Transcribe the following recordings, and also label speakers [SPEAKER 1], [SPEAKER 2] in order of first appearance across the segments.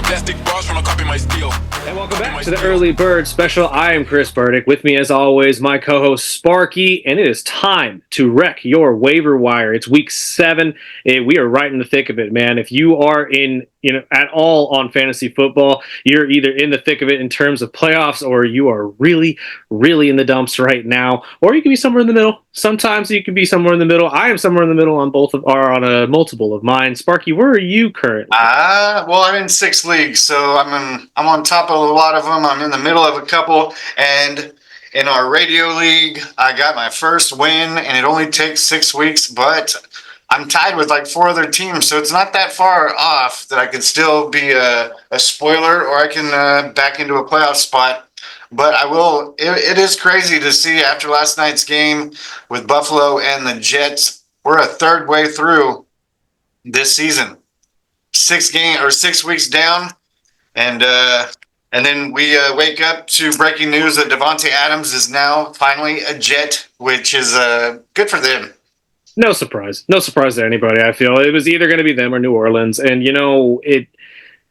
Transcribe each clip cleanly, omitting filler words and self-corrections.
[SPEAKER 1] Plastic bars trying to copy my steel.
[SPEAKER 2] And welcome back to the Early Bird Special. I am Chris Burdick. With me, as always, my co-host Sparky, and it is time to wreck your waiver wire. It's week 7. We are right in the thick of it, man. If you are at all on fantasy football, you're either in the thick of it in terms of playoffs, or you are really, really in the dumps right now, or you can be somewhere in the middle. Sometimes you can be somewhere in the middle. I am somewhere in the middle on on a multiple of mine. Sparky, where are you currently?
[SPEAKER 3] Well, I'm in 6 leagues, so I'm on top of a lot of them. I'm in the middle of a couple, and in our radio league, I got my first win, and it only takes 6 weeks, but I'm tied with like 4 other teams, so it's not that far off that I could still be a spoiler, or I can back into a playoff spot. But I will. It is crazy to see after last night's game with Buffalo and the Jets. We're a third way through this season. 6 weeks down, and then we wake up to breaking news that Davante Adams is now finally a Jet, which is good for them.
[SPEAKER 2] No surprise to anybody. I feel it was either going to be them or New Orleans, and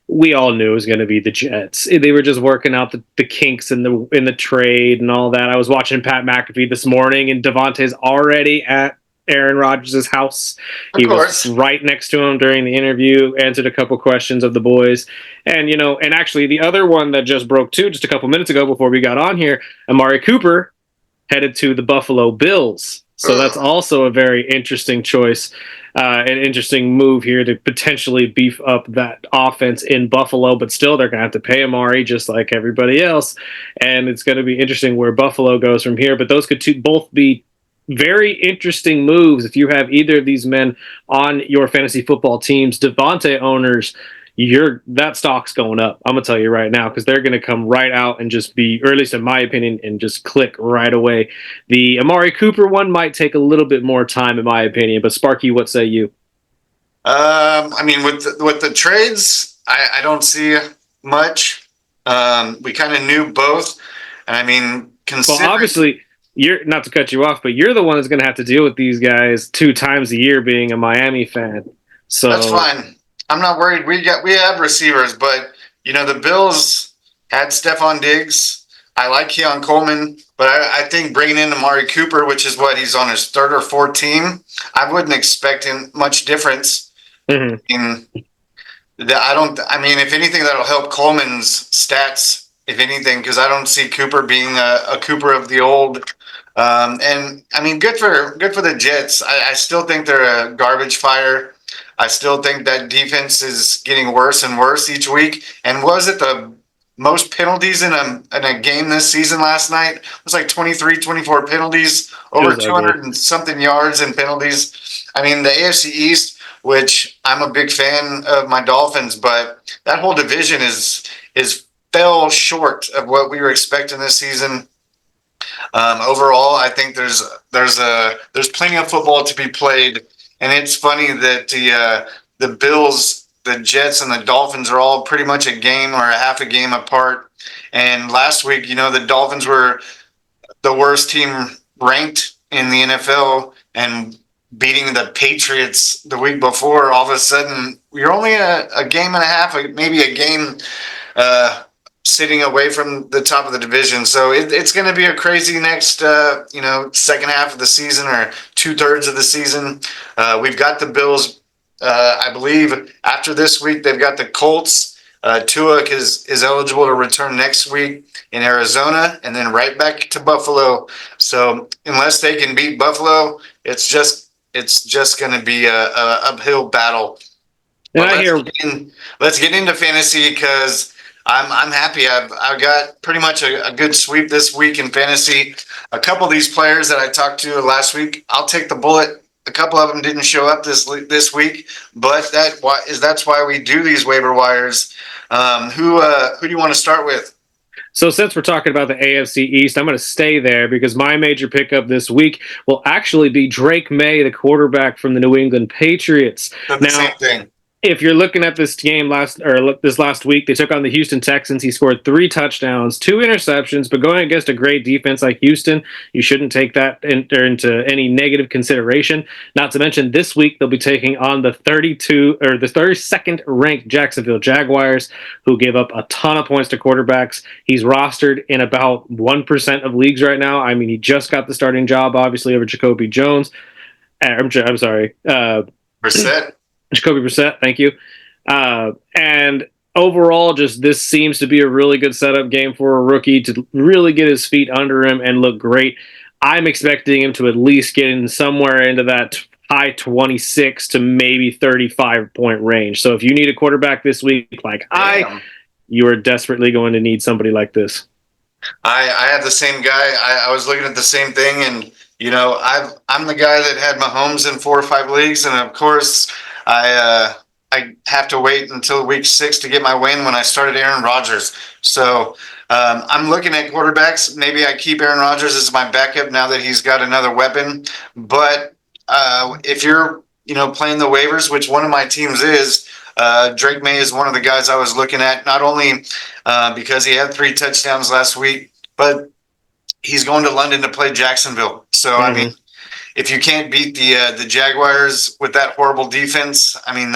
[SPEAKER 2] we all knew it was going to be the Jets. They were just working out the kinks in the trade and all that. I was watching Pat McAfee this morning, and Davante's already at Aaron Rodgers' house. He was right next to him during the interview, answered a couple questions of the boys. And, and actually the other one that just broke too, just a couple minutes ago before we got on here, Amari Cooper headed to the Buffalo Bills. So that's also a very interesting choice, an interesting move here to potentially beef up that offense in Buffalo, but still they're going to have to pay Amari just like everybody else. And it's going to be interesting where Buffalo goes from here, but those could both be very interesting moves if you have either of these men on your fantasy football teams. Davante owners, that stock's going up. I'm gonna tell you right now, because they're gonna come right out and just be, or at least in my opinion, and just click right away. The Amari Cooper one might take a little bit more time, in my opinion. But Sparky, what say you?
[SPEAKER 3] I mean, with the trades, I don't see much. We kind of knew both, and I mean,
[SPEAKER 2] well, obviously. You're not to cut you off, but you're the one that's going to have to deal with these guys 2 times a year, being a Miami fan. So
[SPEAKER 3] that's fine. I'm not worried. We have receivers, but the Bills had Stephon Diggs. I like Keon Coleman, but I think bringing in Amari Cooper, which is what he's on his 3rd or 4th team, I wouldn't expect him much difference. Mm-hmm. I mean, if anything, that'll help Coleman's stats. If anything, because I don't see Cooper being a Cooper of the old. And I mean, good for the Jets. I still think they're a garbage fire. I still think that defense is getting worse and worse each week. And was it the most penalties in a game this season last night? It was like 23, 24 penalties, over 200 and something yards in penalties. I mean, the AFC East, which I'm a big fan of my Dolphins, but that whole division is fell short of what we were expecting this season. Overall, I think there's plenty of football to be played, and it's funny that the Bills, the Jets, and the Dolphins are all pretty much a game or a half a game apart. And last week, the Dolphins were the worst team ranked in the NFL, and beating the Patriots the week before, all of a sudden you're only a game and a half, maybe a game sitting away from the top of the division. So it's going to be a crazy next, second half of the season, or 2/3 of the season. We've got the Bills, I believe, after this week, they've got the Colts. Tua is eligible to return next week in Arizona, and then right back to Buffalo. So unless they can beat Buffalo, it's just going to be a uphill battle. Let's get into fantasy, because I'm happy. I've got pretty much a good sweep this week in fantasy. A couple of these players that I talked to last week, I'll take the bullet. A couple of them didn't show up this week, but that's why we do these waiver wires. Who do you want to start with?
[SPEAKER 2] So since we're talking about the AFC East, I'm going to stay there, because my major pickup this week will actually be Drake May, the quarterback from the New England Patriots.
[SPEAKER 3] Same thing.
[SPEAKER 2] if you're looking at this game this last week, they took on the Houston Texans. He scored 3 touchdowns, 2 interceptions, but going against a great defense like Houston, you shouldn't take that into any negative consideration. Not to mention this week they'll be taking on the 32nd ranked Jacksonville Jaguars, who gave up a ton of points to quarterbacks. He's rostered in about 1% of leagues right now. I mean, he just got the starting job, obviously, over Jacoby Jones. I'm sorry.
[SPEAKER 3] Brissett.
[SPEAKER 2] Jacoby Brissett, thank you. And overall, just this seems to be a really good setup game for a rookie to really get his feet under him and look great. I'm expecting him to at least get in somewhere into that high 26 to maybe 35 point range. So if you need a quarterback this week, like you are desperately going to need somebody like this.
[SPEAKER 3] I have the same guy. I was looking at the same thing, and I'm the guy that had Mahomes in 4 or 5 leagues, and of course I have to wait until week 6 to get my win when I started Aaron Rodgers. So I'm looking at quarterbacks. Maybe I keep Aaron Rodgers as my backup now that he's got another weapon. But if you're playing the waivers, which one of my teams is, Drake May is one of the guys I was looking at, not only because he had 3 touchdowns last week, but he's going to London to play Jacksonville. So, I mean, if you can't beat the Jaguars with that horrible defense, I mean,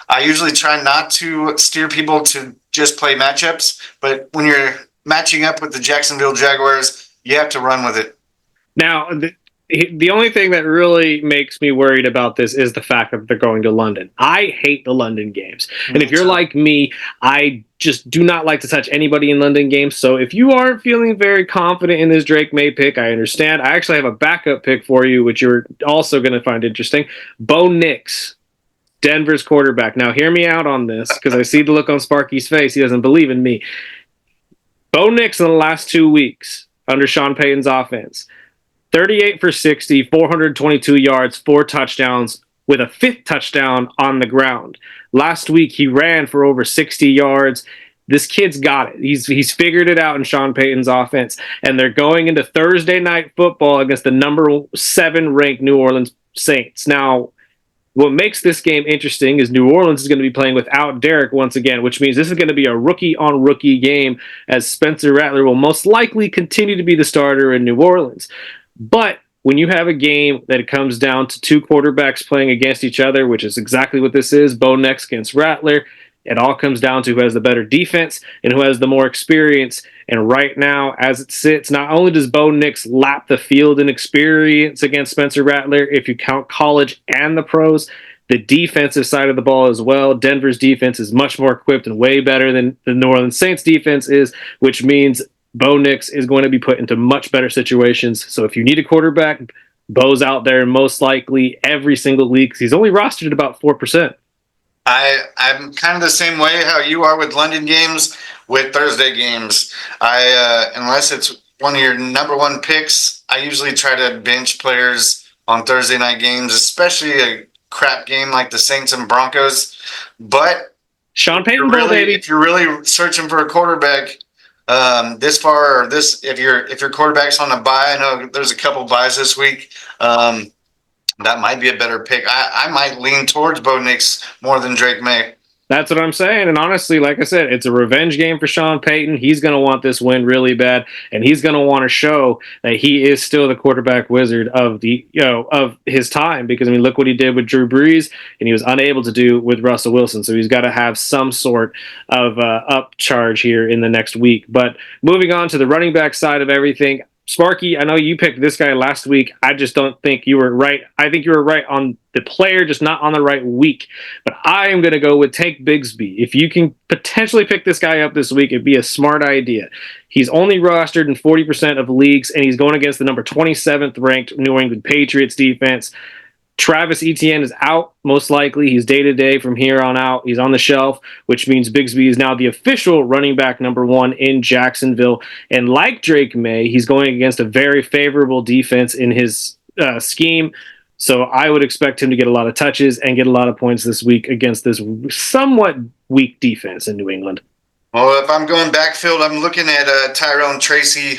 [SPEAKER 3] I usually try not to steer people to just play matchups, but when you're matching up with the Jacksonville Jaguars, you have to run with it.
[SPEAKER 2] Now, the only thing that really makes me worried about this is the fact that they're going to London. I hate the London games. And if you're like me, I just do not like to touch anybody in London games. So if you aren't feeling very confident in this Drake May pick, I understand. I actually have a backup pick for you, which you're also going to find interesting. Bo Nix, Denver's quarterback. Now, hear me out on this, because I see the look on Sparky's face. He doesn't believe in me. Bo Nix in the last 2 weeks under Sean Payton's offense, 38 for 60, 422 yards, 4 touchdowns, with a 5th touchdown on the ground. Last week, he ran for over 60 yards. This kid's got it. He's figured it out in Sean Payton's offense. And they're going into Thursday night football against the number 7 ranked New Orleans Saints. Now, what makes this game interesting is New Orleans is going to be playing without Derek once again, which means this is going to be a rookie-on-rookie game, as Spencer Rattler will most likely continue to be the starter in New Orleans. But when you have a game that it comes down to 2 quarterbacks playing against each other, which is exactly what this is, Bo Nix against Rattler, it all comes down to who has the better defense and who has the more experience. And right now, as it sits, not only does Bo Nix lap the field in experience against Spencer Rattler, if you count college and the pros, the defensive side of the ball as well. Denver's defense is much more equipped and way better than the New Orleans Saints defense is, which means Bo Nix is going to be put into much better situations. So if you need a quarterback, Bo's out there in most likely every single league, because he's only rostered at about 4%.
[SPEAKER 3] I'm kind of the same way how you are with London games, with Thursday games. Unless it's one of your number 1 picks, I usually try to bench players on Thursday night games, especially a crap game like the Saints and Broncos. But
[SPEAKER 2] Sean Payton, baby.
[SPEAKER 3] If you're really searching for a quarterback this far, or if your quarterback's on a bye, I know there's a couple buys this week. That might be a better pick. I might lean towards Bo Nix more than Drake May.
[SPEAKER 2] That's what I'm saying. And honestly, like I said, it's a revenge game for Sean Payton. He's going to want this win really bad, and he's going to want to show that he is still the quarterback wizard of of his time. Because I mean, look what he did with Drew Brees, and he was unable to do with Russell Wilson. So he's got to have some sort of upcharge here in the next week. But moving on to the running back side of everything. Sparky, I know you picked this guy last week. I just don't think you were right. I think you were right on the player, just not on the right week. But I am going to go with Tank Bigsby. If you can potentially pick this guy up this week, it'd be a smart idea. He's only rostered in 40% of leagues, and he's going against the number 27th ranked New England Patriots defense. Travis Etienne is out, most likely. He's day-to-day from here on out. He's on the shelf, which means Bigsby is now the official running back number 1 in Jacksonville. And like Drake May, he's going against a very favorable defense in his scheme. So I would expect him to get a lot of touches and get a lot of points this week against this somewhat weak defense in New England.
[SPEAKER 3] Well, if I'm going backfield, I'm looking at Tyrone Tracy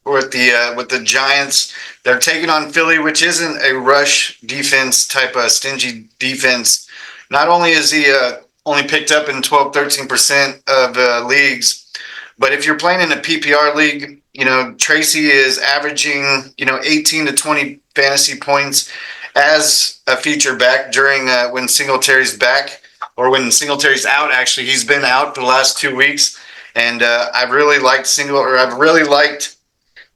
[SPEAKER 3] with the Giants. They're taking on Philly, which isn't a rush defense type of stingy defense. not only is he only picked up in 12, 13% of leagues, but if you're playing in a PPR league, Tracy is averaging, 18 to 20 fantasy points as a feature back during when Singletary's back, or when Singletary's out. Actually, he's been out for the last 2 weeks, and I've really liked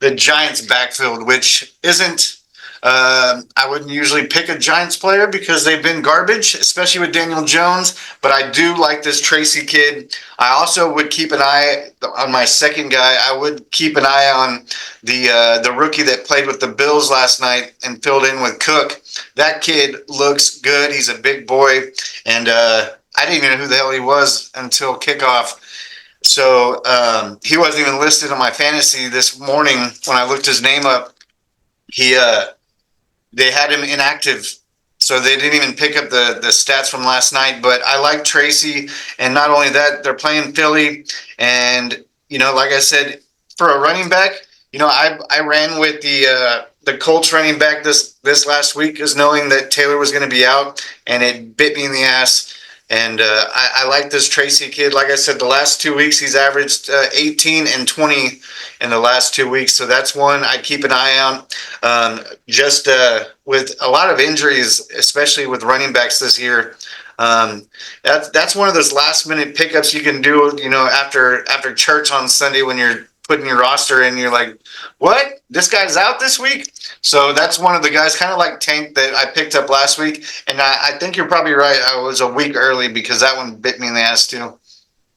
[SPEAKER 3] the Giants backfield, which isn't. I wouldn't usually pick a Giants player because they've been garbage, especially with Daniel Jones. But I do like this Tracy kid. I also would keep an eye on my second guy. I would keep an eye on the rookie that played with the Bills last night and filled in with Cook. That kid looks good. He's a big boy, and I didn't even know who the hell he was until kickoff. So he wasn't even listed on my fantasy this morning when I looked his name up. They had him inactive, so they didn't even pick up the stats from last night. But I like Tracy, and not only that, they're playing Philly, and like I said, for a running back, I ran with the Colts running back this last week, is knowing that Taylor was going to be out, and it bit me in the ass. And I like this Tracy kid. Like I said, the last 2 weeks he's averaged 18 and 20 in the last 2 weeks. So that's one I keep an eye on. Just with a lot of injuries, especially with running backs this year, that's one of those last minute pickups you can do. After church on Sunday when you're putting your roster in, you're like, what? This guy's out this week? So that's one of the guys, kind of like Tank, that I picked up last week. And I think you're probably right. I was a week early because that one bit me in the ass too.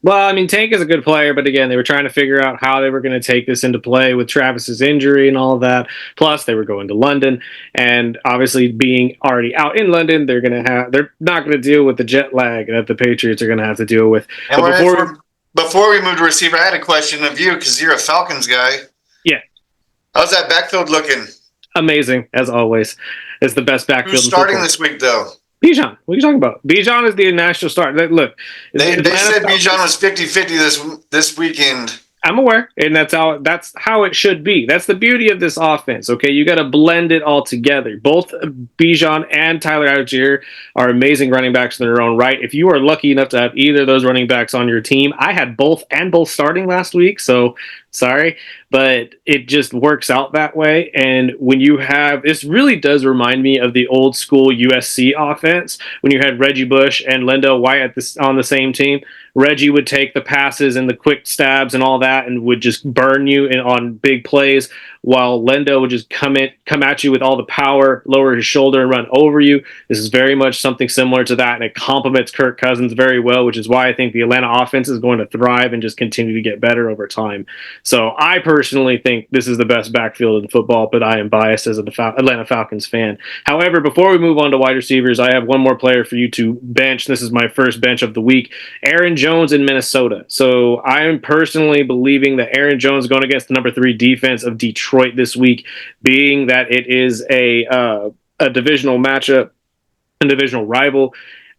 [SPEAKER 2] Well, I mean, Tank is a good player, but again, they were trying to figure out how they were going to take this into play with Travis's injury and all of that. Plus, they were going to London, and obviously, being already out in London, they're not going to deal with the jet lag that the Patriots are going to have to deal with.
[SPEAKER 3] And before we move to receiver, I had a question of you because you're a Falcons guy.
[SPEAKER 2] Yeah.
[SPEAKER 3] How's that backfield looking?
[SPEAKER 2] Amazing, as always. It's the best backfield.
[SPEAKER 3] Who's starting this week, though?
[SPEAKER 2] Bijan. What are you talking about? Bijan is the national star. Look,
[SPEAKER 3] they said Bijan was 50-50 this weekend.
[SPEAKER 2] I'm aware, and that's how it should be. That's the beauty of this offense. Okay, you got to blend it all together. Both Bijan and Tyler Algier are amazing running backs in their own right. If you are lucky enough to have either of those running backs on your team, I had both starting last week, so sorry, but it just works out that way. And when you have, this really does remind me of the old school USC offense when you had Reggie Bush and Lendell White on the same team. Reggie would take the passes and the quick stabs and all that and would just burn you on big plays, while Lendo would just come at you with all the power, lower his shoulder, and run over you. This is very much something similar to that, and it complements Kirk Cousins very well, which is why I think the Atlanta offense is going to thrive and just continue to get better over time. So I personally think this is the best backfield in football, but I am biased as an Atlanta Falcons fan. However, before we move on to wide receivers, I have one more player for you to bench. This is my first bench of the week. Aaron Jones in Minnesota. So I am personally believing that Aaron Jones is going against the number 3 defense of Detroit this week, being that it is a divisional matchup, a divisional rival.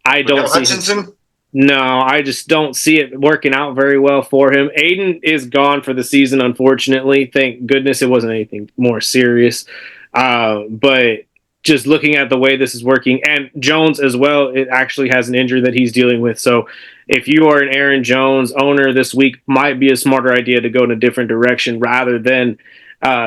[SPEAKER 2] I don't see Hutchinson. No, I just don't see it working out very well for him. Aiden is gone for the season, unfortunately. Thank goodness it wasn't anything more serious. But just looking at the way this is working, and Jones as well, it actually has an injury that he's dealing with. So if you are an Aaron Jones owner this week, might be a smarter idea to go in a different direction rather than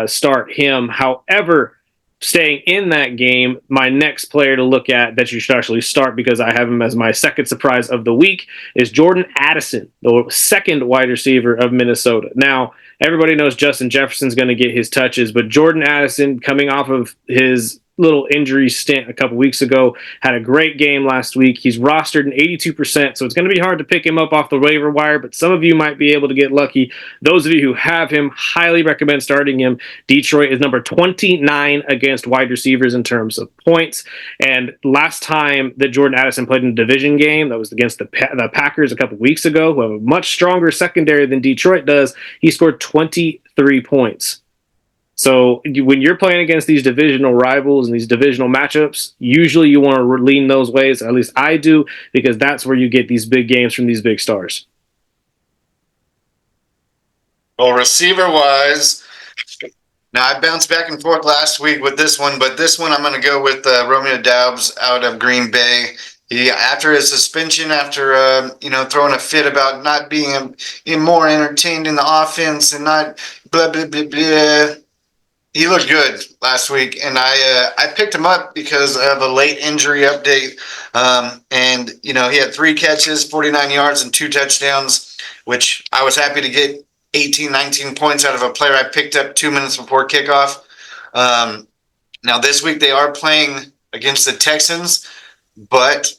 [SPEAKER 2] start him. However, staying in that game, my next player to look at that you should actually start, because I have him as my second surprise of the week, is Jordan Addison, the second wide receiver of Minnesota. Now, everybody knows Justin Jefferson's going to get his touches, but Jordan Addison, coming off of his little injury stint a couple weeks ago, had a great game last week. He's rostered in 82%, so it's going to be hard to pick him up off the waiver wire, but some of you might be able to get lucky. Those of you who have him, highly recommend starting him. Detroit is number 29 against wide receivers in terms of points, and last time that Jordan Addison played in a division game, that was against the Packers a couple weeks ago, who have a much stronger secondary than Detroit does, he scored 23 points. So when you're playing against these divisional rivals and these divisional matchups, usually you want to lean those ways. At least I do, because that's where you get these big games from these big stars.
[SPEAKER 3] Well, receiver-wise, now I bounced back and forth last week with this one, but this one I'm going to go with Romeo Doubs out of Green Bay. After his suspension, after throwing a fit about not being more entertained in the offense and not blah blah blah blah, he looked good last week, and I picked him up because of a late injury update. And he had 3 catches, 49 yards, and 2 touchdowns, which I was happy to get 18, 19 points out of a player I picked up 2 minutes before kickoff. Now this week they are playing against the Texans, but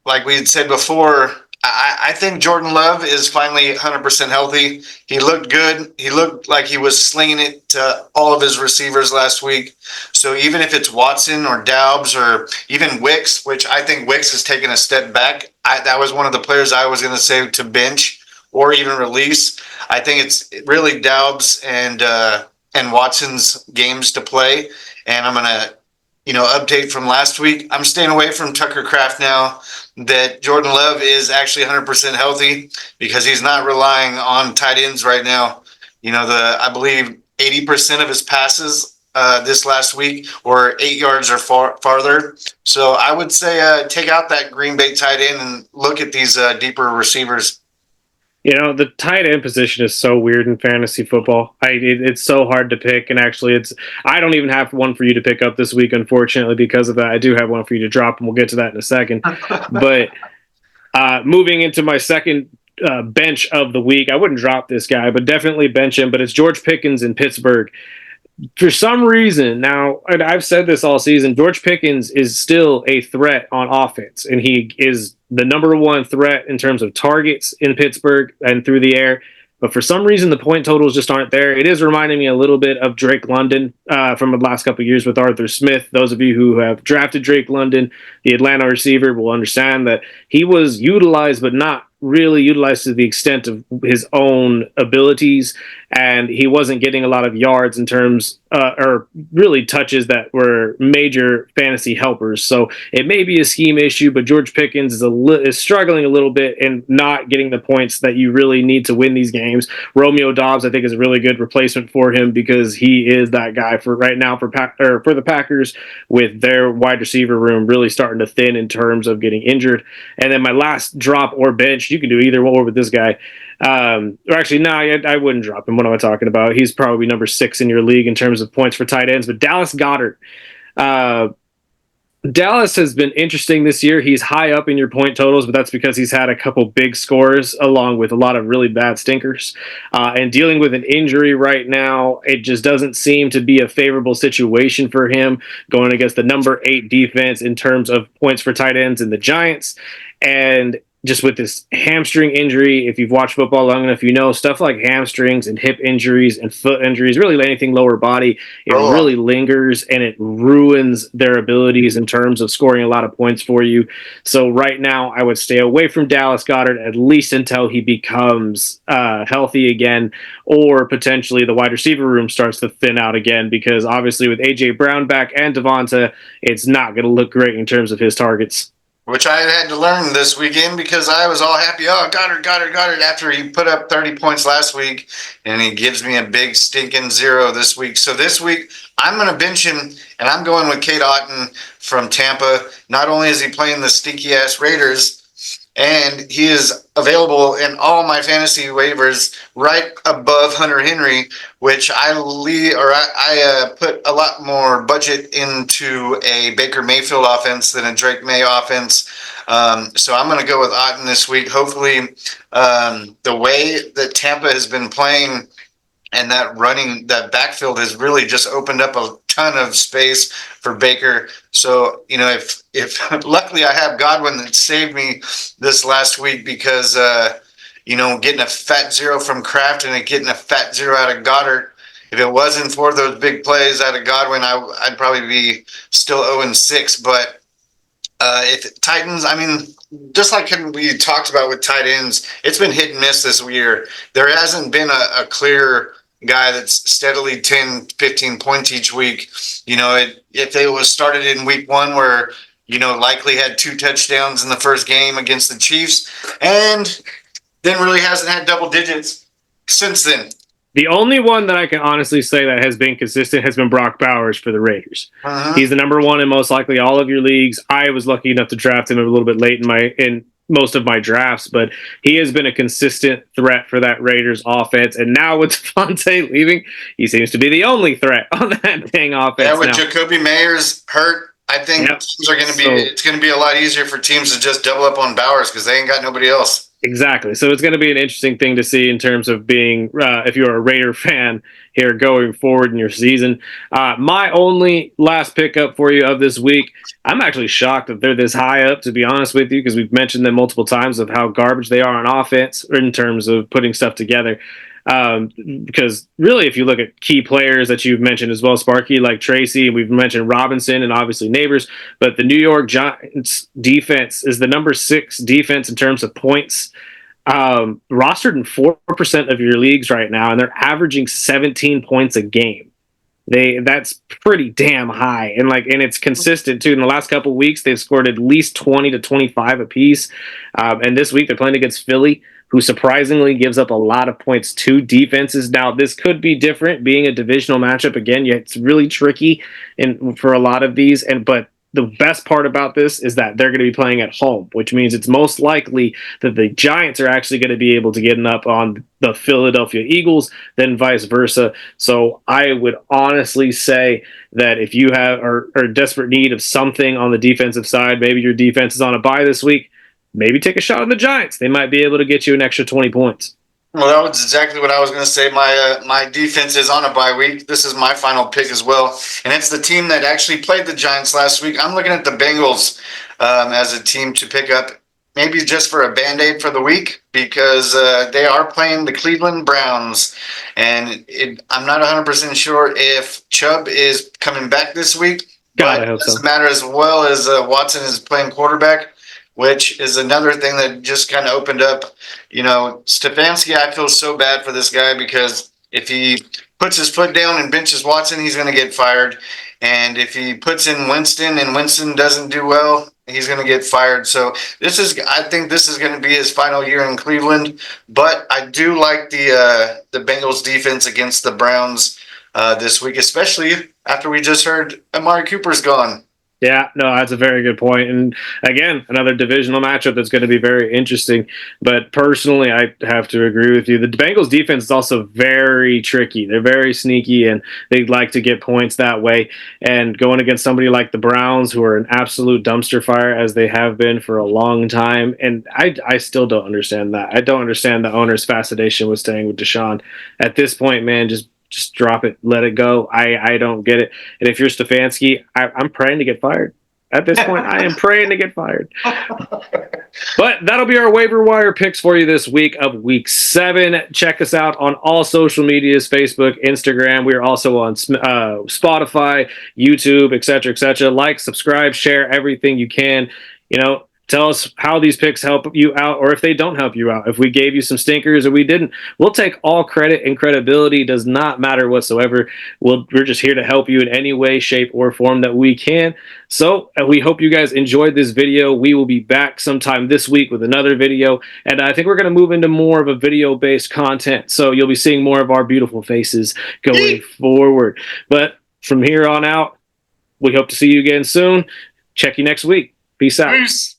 [SPEAKER 3] like we had said before, I think Jordan Love is finally 100% healthy. He looked good. He looked like he was slinging it to all of his receivers last week. So even if it's Watson or Doubs or even Wicks, which I think Wicks has taken a step back, that was one of the players I was going to say to bench or even release. I think it's really Doubs and Watson's games to play. And I'm going to update from last week. I'm staying away from Tucker Kraft now that Jordan Love is actually 100% healthy because he's not relying on tight ends right now. I believe 80% of his passes this last week were 8 yards or farther. So I would say take out that Green Bay tight end and look at these deeper receivers.
[SPEAKER 2] The tight end position is so weird in fantasy football. It's so hard to pick, and actually, I don't even have one for you to pick up this week, unfortunately, because of that. I do have one for you to drop, and we'll get to that in a second. But moving into my second bench of the week, I wouldn't drop this guy, but definitely bench him. But it's George Pickens in Pittsburgh. For some reason, now, and I've said this all season, George Pickens is still a threat on offense, and he is the number one threat in terms of targets in Pittsburgh and through the air. But for some reason, the point totals just aren't there. It is reminding me a little bit of Drake London from the last couple of years with Arthur Smith. Those of you who have drafted Drake London, the Atlanta receiver, will understand that he was utilized, but not really utilized to the extent of his own abilities, and he wasn't getting a lot of yards in terms or really touches that were major fantasy helpers. So it may be a scheme issue, but George Pickens is struggling a little bit and not getting the points that you really need to win these games. Romeo Doubs, I think, is a really good replacement for him because he is that guy for right now for the Packers, with their wide receiver room really starting to thin in terms of getting injured. And then my last drop or bench, you can do either or with this guy. Or actually, no, I wouldn't drop him. What am I talking about? He's probably number 6 in your league in terms of points for tight ends. But Dallas Goedert. Dallas has been interesting this year. He's high up in your point totals, but that's because he's had a couple big scores along with a lot of really bad stinkers. And dealing with an injury right now, it just doesn't seem to be a favorable situation for him going against the number 8 defense in terms of points for tight ends in the Giants. And just with this hamstring injury, if you've watched football long enough, stuff like hamstrings and hip injuries and foot injuries, really anything lower body, it really lingers and it ruins their abilities in terms of scoring a lot of points for you. So right now, I would stay away from Dallas Goedert at least until he becomes healthy again, or potentially the wide receiver room starts to thin out again, because obviously with A.J. Brown back and Devonta, it's not going to look great in terms of his targets.
[SPEAKER 3] Which I had to learn this weekend because I was all happy. Oh, Goddard, after he put up 30 points last week, and he gives me a big stinking 0 this week. So this week, I'm going to bench him, and I'm going with Cade Otton from Tampa. Not only is he playing the stinky-ass Raiders, and he is available in all my fantasy waivers right above Hunter Henry, which I put a lot more budget into a Baker Mayfield offense than a Drake May offense. So I'm going to go with Otton this week. Hopefully, the way that Tampa has been playing and that backfield has really just opened up a ton of space for Baker. So, if luckily I have Godwin that saved me this last week because, getting a fat 0 from Kraft and getting a fat 0 out of Goddard. If it wasn't for those big plays out of Godwin, I'd probably be still 0-6. But if Titans, just like we talked about with tight ends, it's been hit and miss this year. There hasn't been a clear guy that's steadily 10, 15 points each week. If it was started in week 1 where, likely had 2 touchdowns in the first game against the Chiefs, and then really hasn't had double digits since then.
[SPEAKER 2] The only one that I can honestly say that has been consistent has been Brock Bowers for the Raiders. He's the number one in most likely all of your leagues. I was lucky enough to draft him a little bit late in most of my drafts, but he has been a consistent threat for that Raiders offense. And now with Devontae leaving, he seems to be the only threat on that dang offense.
[SPEAKER 3] Yeah, with
[SPEAKER 2] now.
[SPEAKER 3] Jacoby Meyers hurt, I think teams are going to be. It's going to be a lot easier for teams to just double up on Bowers because they ain't got nobody else.
[SPEAKER 2] Exactly. So it's going to be an interesting thing to see in terms of being, if you're a Raider fan here going forward in your season. My only last pickup for you of this week, I'm actually shocked that they're this high up, to be honest with you, because we've mentioned them multiple times of how garbage they are on offense in terms of putting stuff together. Because really, if you look at key players that you've mentioned as well, Sparky, like Tracy, we've mentioned Robinson and obviously Neighbors, but the New York Giants defense is the number 6 defense in terms of points, rostered in 4% of your leagues right now, and they're averaging 17 points a game. That's pretty damn high, and it's consistent too. In the last couple of weeks, they've scored at least 20 to 25 apiece, and this week they're playing against Philly, who surprisingly gives up a lot of points to defenses. Now, this could be different, being a divisional matchup. Again, it's really tricky for a lot of these, but the best part about this is that they're going to be playing at home, which means it's most likely that the Giants are actually going to be able to get up on the Philadelphia Eagles, then vice versa. So I would honestly say that if you are in desperate need of something on the defensive side, maybe your defense is on a bye this week, maybe take a shot on the Giants. They might be able to get you an extra 20 points.
[SPEAKER 3] Well, that was exactly what I was going to say. My defense is on a bye week. This is my final pick as well, and it's the team that actually played the Giants last week. I'm looking at the Bengals as a team to pick up, maybe just for a Band-Aid for the week, because they are playing the Cleveland Browns, and I'm not 100% sure if Chubb is coming back this week.
[SPEAKER 2] God,
[SPEAKER 3] but
[SPEAKER 2] I hope
[SPEAKER 3] it doesn't
[SPEAKER 2] so.
[SPEAKER 3] matter, as well as Watson is playing quarterback, which is another thing that just kind of opened up. Stefanski, I feel so bad for this guy, because if he puts his foot down and benches Watson, he's going to get fired. And if he puts in Winston and Winston doesn't do well, he's going to get fired. So I think this is going to be his final year in Cleveland. But I do like the Bengals defense against the Browns this week, especially after we just heard Amari Cooper's gone.
[SPEAKER 2] Yeah, no, that's a very good point. And again, another divisional matchup that's going to be very interesting. But personally, I have to agree with you. The Bengals defense is also very tricky. They're very sneaky, and they'd like to get points that way. And going against somebody like the Browns, who are an absolute dumpster fire, as they have been for a long time. And I still don't understand that. I don't understand the owner's fascination with staying with Deshaun. At this point, man, just drop it, let it go. I don't get it. And if you're Stefanski, I'm praying to get fired. At this point, I am praying to get fired. But that'll be our waiver wire picks for you this week of week 7. Check us out on all social medias, Facebook, Instagram. We are also on Spotify, YouTube, etc., etc. Like, subscribe, share everything you can. Tell us how these picks help you out, or if they don't help you out. If we gave you some stinkers or we didn't, we'll take all credit, and credibility does not matter whatsoever. We're just here to help you in any way, shape, or form that we can. So we hope you guys enjoyed this video. We will be back sometime this week with another video, and I think we're going to move into more of a video-based content. So you'll be seeing more of our beautiful faces going forward. But from here on out, we hope to see you again soon. Check you next week. Peace out.
[SPEAKER 3] Peace.